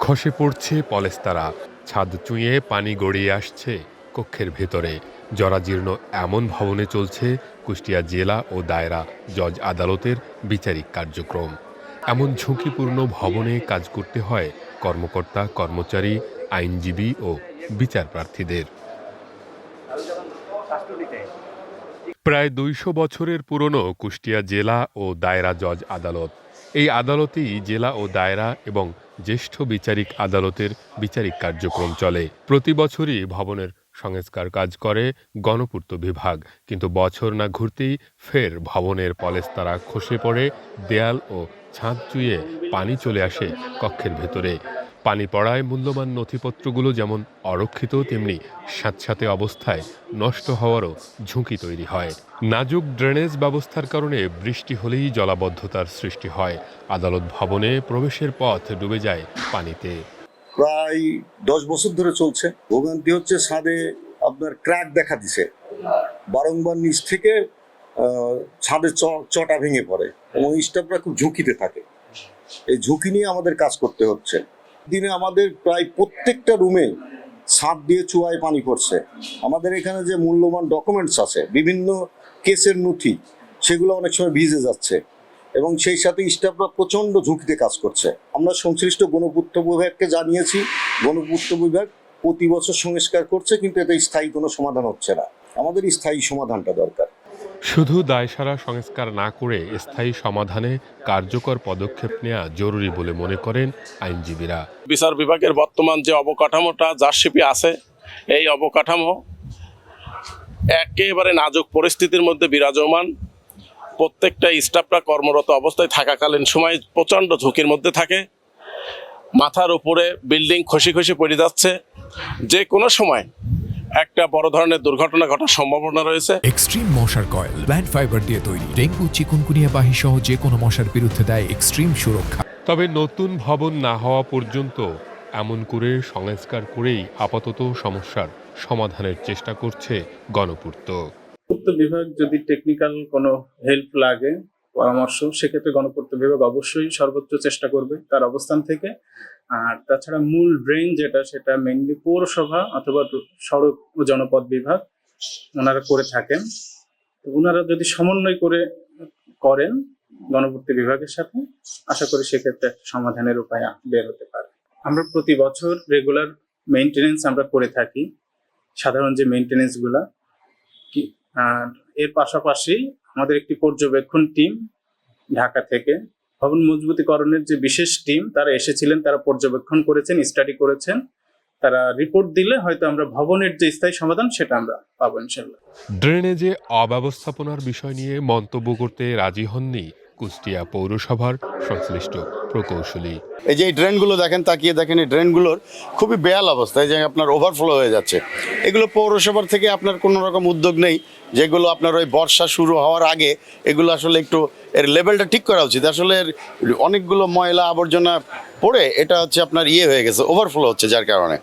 খসে পড়ছে পলেস্তারা, ছাদ চুঁইয়ে পানি গড়িয়ে আসছে কক্ষের ভেতরে। জরাজীর্ণ এমন ভবনে চলছে কুষ্টিয়া জেলা ও দায়রা জজ আদালতের বিচারিক কার্যক্রম। এমন ঝুঁকিপূর্ণ ভবনে কাজ করতে হয় কর্মকর্তা, কর্মচারী, আইনজীবী ও বিচার প্রার্থীদের। প্রায় ২০০ বছরের পুরনো কুষ্টিয়া জেলা ও দায়রা জজ আদালত। এই আদালতেই জেলা ও দায়রা এবং জ্যেষ্ঠ বিচারিক আদালতের বিচারিক কার্যক্রম চলে। প্রতি বছরই ভবনের সংস্কার কাজ করে গণপূর্ত বিভাগ, কিন্তু বছর না ঘুরতেই ফের ভবনের পলেস্তারা খসে পড়ে, দেয়াল ও ছাদ চুইয়ে পানি চলে আসে কক্ষের ভেতরে। পানি পড়ায় মূল্যবান নথিপত্রগুলো যেমন অরক্ষিত, তেমনি স্যাঁতস্যাঁতে অবস্থায় নষ্ট হওয়ারও ঝুঁকি তৈরি হয়। নাজুক ড্রেনেজ ব্যবস্থার কারণে বৃষ্টি হলেই জলাবদ্ধতার সৃষ্টি হয়। আদালত ভবনে প্রবেশের পথ ডুবে যায় পানিতে। প্রায় 10 বছর ধরে চলছে। ভোগান্তি হচ্ছে, ছাদে আপনার ক্র্যাক দেখা দিছে, বারংবার নিচ থেকে ছাদের চটা ভেঙে পড়ে এবং স্টাফরা খুব ঝুঁকিতে থাকে। এই ঝুঁকি নিয়ে আমাদের কাজ করতে হচ্ছে। দিনে আমাদের প্রায় প্রত্যেকটা রুমে ছাদ দিয়ে চুয়ায় পানি পড়ছে। আমাদের এখানে যে মূল্যবান ডকুমেন্টস আছে, বিভিন্ন কেসের নথি, সেগুলো অনেক সময় ভিজে যাচ্ছে এবং সেই সাথে স্টাফরা প্রচণ্ড ঝুঁকিতে কাজ করছে। আমরা সংশ্লিষ্ট গণপূর্ত বিভাগকে জানিয়েছি। গণপূর্ত বিভাগ প্রতি বছর সংস্কার করছে, কিন্তু এটা স্থায়ী কোনো সমাধান হচ্ছে না। আমাদের স্থায়ী সমাধানটা দরকার। শুধু দায়সারা সংস্কার না করে স্থায়ী সমাধানে কার্যকর পদক্ষেপ নেওয়া জরুরি বলে মনে করেন আইনজীবীরা। বিচার বিভাগের বর্তমান যে অবকাঠামোটা জারশিপি আছে, এই অবকাঠামো একেবারে নাজুক পরিস্থিতির মধ্যে বিরাজমান। প্রত্যেকটা স্টাফরা কর্মরত অবস্থায় থাকাকালীন সময় প্রচণ্ড ঝুঁকির মধ্যে থাকে। মাথার উপরে বিল্ডিং খসে খসে পড়ে যাচ্ছে। যে কোনো সময় একটা বড় ধরনের দুর্ঘটনা ঘটার সম্ভাবনা রয়েছে। এক্সট্রিম মশার কয়েল প্ল্যান্ট ফাইবার দিয়ে তৈরি, ডেঙ্গু, চিকুনগুনিয়া বাহি সহ যে কোনো মশার বিরুদ্ধে দেয় এক্সট্রিম সুরক্ষা। তবে নতুন ভবন না হওয়া পর্যন্ত এমন করে সংস্কার করেই আপাতত সমস্যার সমাধানের চেষ্টা করছে গণপূর্ত বিভাগ। যদি টেকনিক্যাল কোনো হেল্প লাগে, পরামর্শ, সেক্ষেত্রে গণপূর্ত বিভাগ অবশ্যই সর্বোচ্চ চেষ্টা করবে তার অবস্থান থেকে। আর তাছাড়া মূল ড্রেন যেটা, সেটা মেইনলি পৌরসভা অথবা সড়ক ও জনপদ বিভাগ ওনারা করে থাকেন। ওনারা যদি সমন্বয় করেন গণপূর্ত বিভাগের সাথে, আশা করি সেক্ষেত্রে সমাধানের উপায় বের হতে পারে। আমরা প্রতি বছর রেগুলার মেইনটেনেন্স আমরা করে থাকি, সাধারণ যে মেইনটেনেন্সগুলা। আর এর পাশাপাশি আমাদের একটি পর্যবেক্ষণ টিম ঢাকা থেকে, ভবন মজবুতিকরণের যে বিশেষ টিম, তারা এসেছিলেন, তারা পর্যবেক্ষণ করেছেন, স্টাডি করেছেন। তারা রিপোর্ট দিলে হয়তো আমরা ভবনের যে স্থায়ী সমাধান সেটা আমরা পাবো ইনশাল্লাহ। ড্রেনেজে অব্যবস্থাপনার বিষয় নিয়ে মন্তব্য করতে রাজি হননি কুষ্টিয়া পৌরসভার সংশ্লিষ্ট প্রকৌশলী। এই যে ড্রেনগুলো দেখেন, তাকিয়ে দেখেন, এই ড্রেনগুলোর খুবই বেহাল অবস্থা। এই যে আপনার ওভারফ্লো হয়ে যাচ্ছে। এগুলো পৌরসভার থেকে আপনার কোনো রকম উদ্যোগ নেই, যেগুলো আপনার ওই বর্ষা শুরু হওয়ার আগে এগুলো আসলে একটু এর লেভেলটা ঠিক করা উচিত। আসলে অনেকগুলো ময়লা আবর্জনা পড়ে এটা হচ্ছে আপনার হয়ে গেছে, ওভারফ্লো হচ্ছে, যার কারণে